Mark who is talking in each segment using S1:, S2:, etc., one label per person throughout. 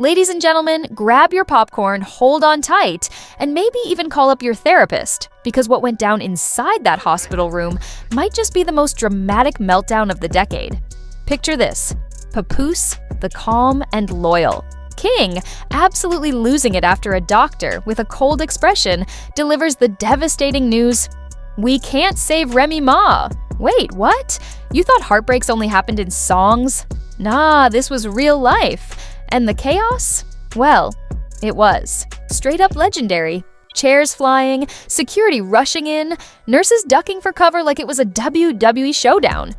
S1: Ladies and gentlemen, grab your popcorn, hold on tight, and maybe even call up your therapist, because what went down inside that hospital room might just be the most dramatic meltdown of the decade. Picture this: Papoose, the calm and loyal. King, absolutely losing it after a doctor, with a cold expression, delivers the devastating news, "We can't save Remy Ma." Wait, what? You thought heartbreaks only happened in songs? Nah, this was real life. And the chaos? Well, it was. Straight up legendary. Chairs flying, security rushing in, nurses ducking for cover like it was a WWE showdown.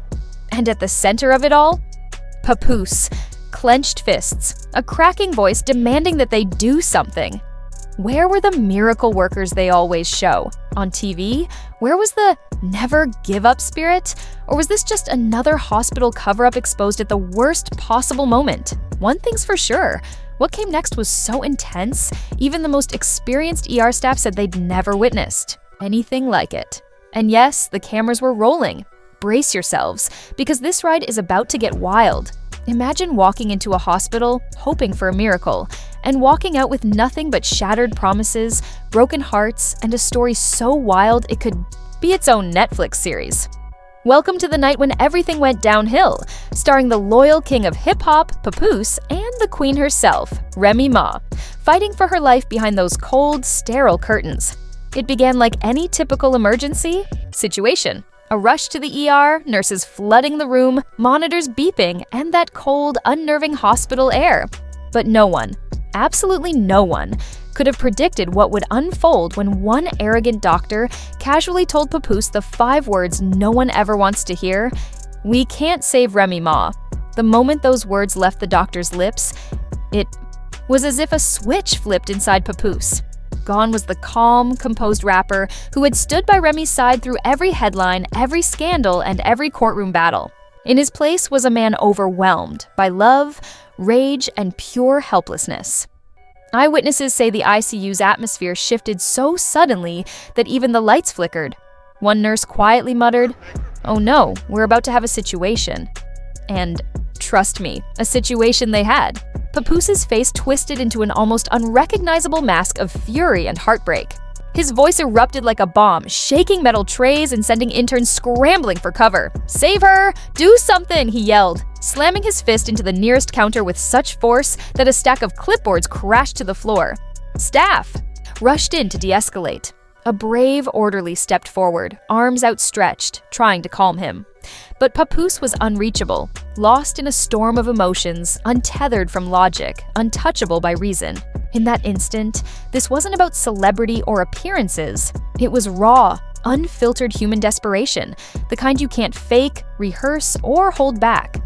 S1: And at the center of it all, Papoose, clenched fists, a cracking voice demanding that they do something. Where were the miracle workers they always show? On TV? Where was the never give up spirit? Or was this just another hospital cover-up exposed at the worst possible moment? One thing's for sure, what came next was so intense, even the most experienced ER staff said they'd never witnessed anything like it. And yes, the cameras were rolling. Brace yourselves, because this ride is about to get wild. Imagine walking into a hospital, hoping for a miracle, and walking out with nothing but shattered promises, broken hearts, and a story so wild it could be its own Netflix series. Welcome to the night when everything went downhill, starring the loyal king of hip-hop, Papoose, and the queen herself, Remy Ma, fighting for her life behind those cold, sterile curtains. It began like any typical emergency situation. A rush to the ER, nurses flooding the room, monitors beeping, and that cold, unnerving hospital air. But no one, absolutely no one, could have predicted what would unfold when one arrogant doctor casually told Papoose the 5 words no one ever wants to hear: "We can't save Remy Ma." The moment those words left the doctor's lips, it was as if a switch flipped inside Papoose. Gone was the calm, composed rapper who had stood by Remy's side through every headline, every scandal, and every courtroom battle. In his place was a man overwhelmed by love, rage, and pure helplessness. Eyewitnesses say the ICU's atmosphere shifted so suddenly that even the lights flickered. One nurse quietly muttered, "Oh no, we're about to have a situation." And trust me, a situation they had. Papoose's face twisted into an almost unrecognizable mask of fury and heartbreak. His voice erupted like a bomb, shaking metal trays and sending interns scrambling for cover. "Save her! Do something!" he yelled, slamming his fist into the nearest counter with such force that a stack of clipboards crashed to the floor. Staff rushed in to de-escalate. A brave orderly stepped forward, arms outstretched, trying to calm him. But Papoose was unreachable, lost in a storm of emotions, untethered from logic, untouchable by reason. In that instant, this wasn't about celebrity or appearances. It was raw, unfiltered human desperation, the kind you can't fake, rehearse, or hold back.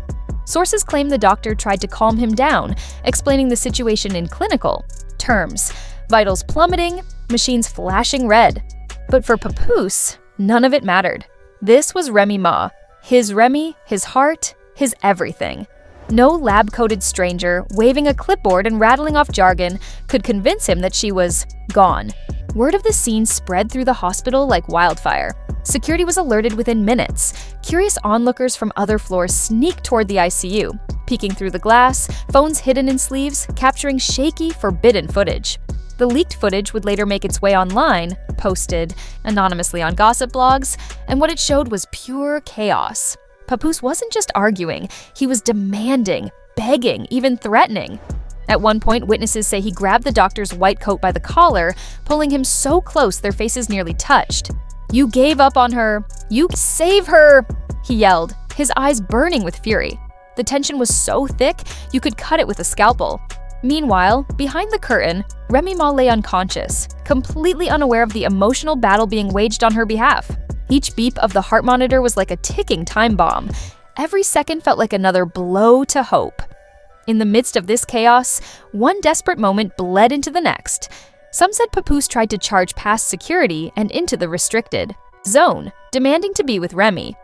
S1: Sources claim the doctor tried to calm him down, explaining the situation in clinical terms: vitals plummeting, machines flashing red. But for Papoose, none of it mattered. This was Remy Ma. His Remy, his heart, his everything. No lab-coated stranger, waving a clipboard and rattling off jargon, could convince him that she was gone. Word of the scene spread through the hospital like wildfire. Security was alerted within minutes. Curious onlookers from other floors sneaked toward the ICU, peeking through the glass, phones hidden in sleeves, capturing shaky, forbidden footage. The leaked footage would later make its way online, posted anonymously on gossip blogs, and what it showed was pure chaos. Papoose wasn't just arguing, he was demanding, begging, even threatening. At one point, witnesses say he grabbed the doctor's white coat by the collar, pulling him so close their faces nearly touched. "You gave up on her! You save her!" he yelled, his eyes burning with fury. The tension was so thick, you could cut it with a scalpel. Meanwhile, behind the curtain, Remy Ma lay unconscious, completely unaware of the emotional battle being waged on her behalf. Each beep of the heart monitor was like a ticking time bomb. Every second felt like another blow to hope. In the midst of this chaos, one desperate moment bled into the next. Some said Papoose tried to charge past security and into the restricted zone, demanding to be with Remy.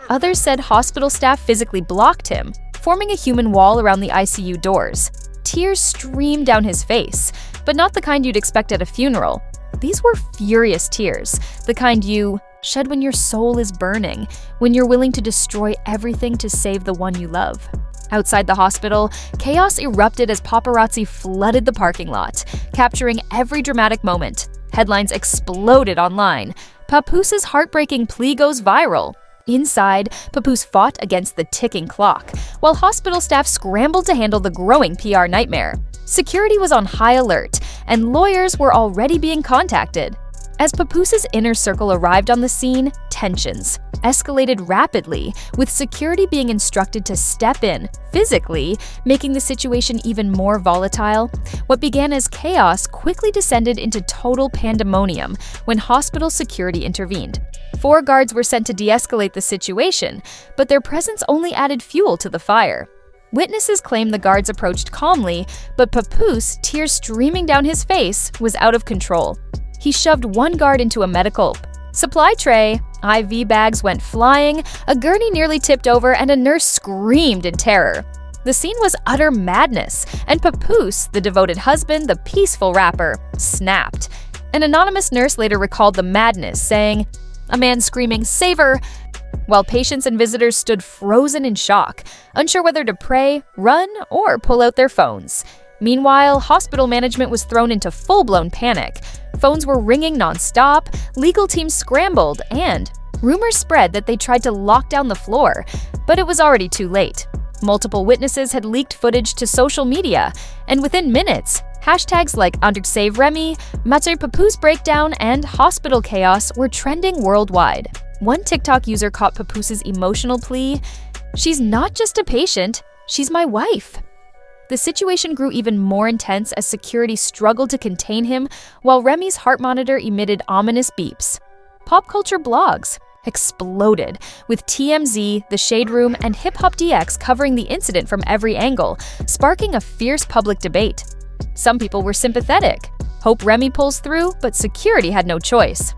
S1: Others said hospital staff physically blocked him, forming a human wall around the ICU doors. Tears streamed down his face, but not the kind you'd expect at a funeral. These were furious tears, the kind you shed when your soul is burning, when you're willing to destroy everything to save the one you love. Outside the hospital, chaos erupted as paparazzi flooded the parking lot, capturing every dramatic moment. Headlines exploded online. Papoose's heartbreaking plea goes viral. Inside, Papoose fought against the ticking clock, while hospital staff scrambled to handle the growing PR nightmare. Security was on high alert, and lawyers were already being contacted. As Papoose's inner circle arrived on the scene, tensions escalated rapidly, with security being instructed to step in, physically, making the situation even more volatile. What began as chaos quickly descended into total pandemonium when hospital security intervened. 4 guards were sent to de-escalate the situation, but their presence only added fuel to the fire. Witnesses claim the guards approached calmly, but Papoose, tears streaming down his face, was out of control. He shoved one guard into a medical supply tray, IV bags went flying, a gurney nearly tipped over, and a nurse screamed in terror. The scene was utter madness, and Papoose, the devoted husband, the peaceful rapper, snapped. An anonymous nurse later recalled the madness, saying, "A man screaming, 'Save her!' while patients and visitors stood frozen in shock, unsure whether to pray, run, or pull out their phones. Meanwhile, hospital management was thrown into full-blown panic. Phones were ringing non-stop, legal teams scrambled, and rumors spread that they tried to lock down the floor, but it was already too late. Multiple witnesses had leaked footage to social media, and within minutes, hashtags like #Save Remy, Ma and Papoose breakdown, and hospital chaos were trending worldwide. One TikTok user caught Papoose's emotional plea, "She's not just a patient, she's my wife." The situation grew even more intense as security struggled to contain him, while Remy's heart monitor emitted ominous beeps. Pop culture blogs exploded, with TMZ, The Shade Room, and Hip Hop DX covering the incident from every angle, sparking a fierce public debate. Some people were sympathetic. Hope Remy pulls through, but security had no choice.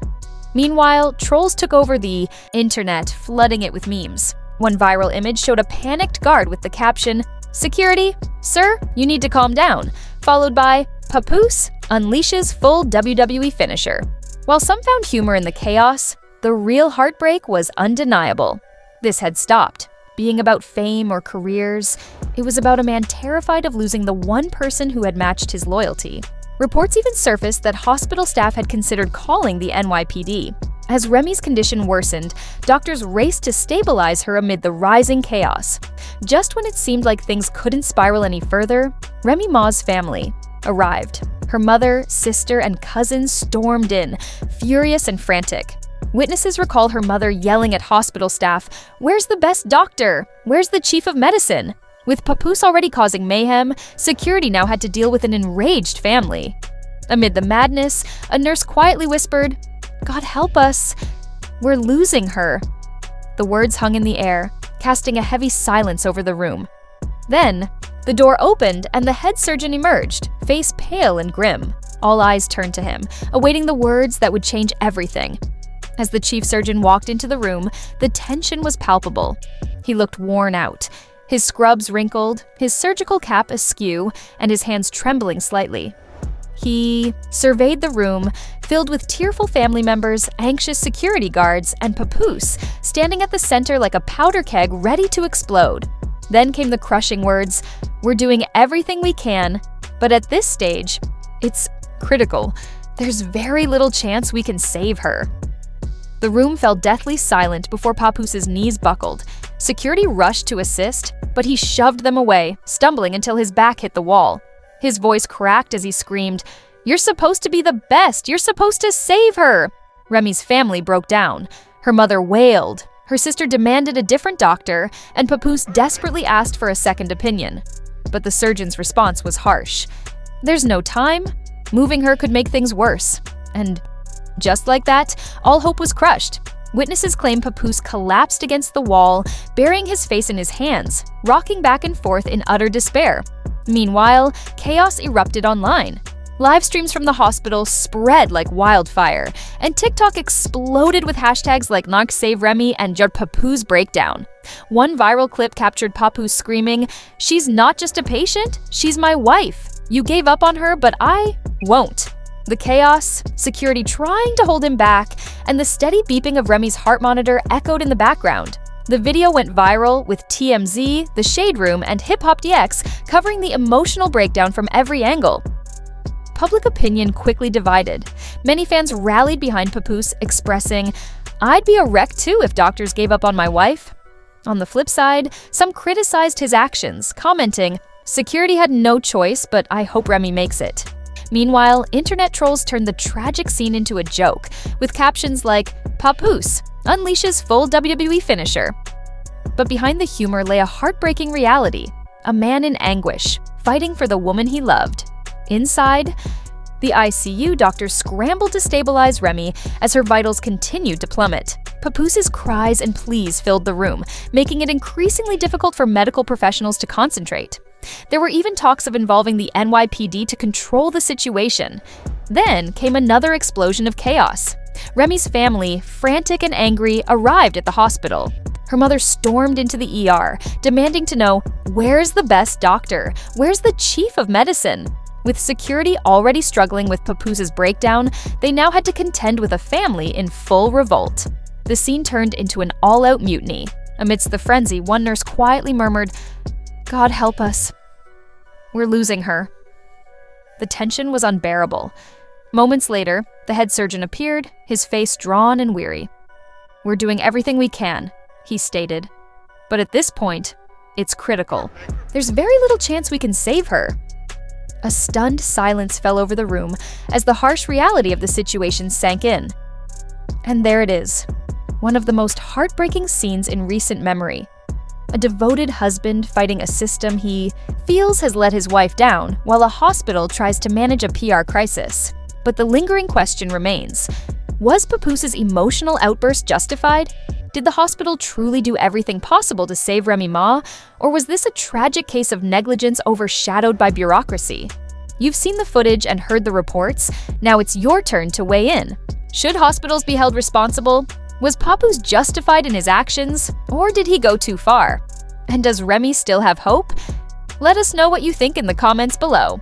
S1: Meanwhile, trolls took over the internet, flooding it with memes. One viral image showed a panicked guard with the caption, "Security, sir, you need to calm down," followed by, "Papoose unleashes full WWE finisher." While some found humor in the chaos, the real heartbreak was undeniable. This had stopped being about fame or careers. It was about a man terrified of losing the one person who had matched his loyalty. Reports even surfaced that hospital staff had considered calling the NYPD. As Remy's condition worsened, doctors raced to stabilize her amid the rising chaos. Just when it seemed like things couldn't spiral any further, Remy Ma's family arrived. Her mother, sister, and cousins stormed in, furious and frantic. Witnesses recall her mother yelling at hospital staff, "Where's the best doctor? Where's the chief of medicine?" With Papoose already causing mayhem, security now had to deal with an enraged family. Amid the madness, a nurse quietly whispered, "God help us, we're losing her." The words hung in the air, casting a heavy silence over the room. Then, the door opened and the head surgeon emerged, face pale and grim. All eyes turned to him, awaiting the words that would change everything. As the chief surgeon walked into the room, the tension was palpable. He looked worn out, his scrubs wrinkled, his surgical cap askew, and his hands trembling slightly. He surveyed the room, filled with tearful family members, anxious security guards, and Papoose, standing at the center like a powder keg ready to explode. Then came the crushing words, "We're doing everything we can, but at this stage, it's critical. There's very little chance we can save her." The room fell deathly silent before Papoose's knees buckled. Security rushed to assist, but he shoved them away, stumbling until his back hit the wall. His voice cracked as he screamed, "You're supposed to be the best! You're supposed to save her!" Remy's family broke down. Her mother wailed. Her sister demanded a different doctor, and Papoose desperately asked for a second opinion. But the surgeon's response was harsh. "There's no time. Moving her could make things worse." And just like that, all hope was crushed. Witnesses claim Papoose collapsed against the wall, burying his face in his hands, rocking back and forth in utter despair. Meanwhile, chaos erupted online. Live streams from the hospital spread like wildfire, and TikTok exploded with hashtags like #Save Remy and #Papoose breakdown. One viral clip captured Papoose screaming, "She's not just a patient, she's my wife. You gave up on her, but I won't." The chaos, security trying to hold him back, and the steady beeping of Remy's heart monitor echoed in the background. The video went viral, with TMZ, The Shade Room, and Hip Hop DX covering the emotional breakdown from every angle. Public opinion quickly divided. Many fans rallied behind Papoose, expressing, "I'd be a wreck too if doctors gave up on my wife." On the flip side, some criticized his actions, commenting, "Security had no choice, but I hope Remy makes it." Meanwhile, internet trolls turned the tragic scene into a joke, with captions like, "Papoose unleashes full WWE finisher." But behind the humor lay a heartbreaking reality: a man in anguish, fighting for the woman he loved. Inside the ICU, doctors scrambled to stabilize Remy as her vitals continued to plummet. Papoose's cries and pleas filled the room, making it increasingly difficult for medical professionals to concentrate. There were even talks of involving the NYPD to control the situation. Then came another explosion of chaos. Remy's family, frantic and angry, arrived at the hospital. Her mother stormed into the ER, demanding to know, "Where's the best doctor? Where's the chief of medicine?" With security already struggling with Papoose's breakdown, they now had to contend with a family in full revolt. The scene turned into an all-out mutiny. Amidst the frenzy, one nurse quietly murmured, "God help us. We're losing her." The tension was unbearable. Moments later, the head surgeon appeared, his face drawn and weary. "We're doing everything we can," he stated. "But at this point, it's critical. There's very little chance we can save her." A stunned silence fell over the room as the harsh reality of the situation sank in. And there it is, one of the most heartbreaking scenes in recent memory. A devoted husband fighting a system he feels has let his wife down, while a hospital tries to manage a PR crisis. But the lingering question remains: was Papoose's emotional outburst justified? Did the hospital truly do everything possible to save Remy Ma, or was this a tragic case of negligence overshadowed by bureaucracy? You've seen the footage and heard the reports. Now it's your turn to weigh in. Should hospitals be held responsible? Was Papoose justified in his actions, or did he go too far? And does Remy still have hope? Let us know what you think in the comments below.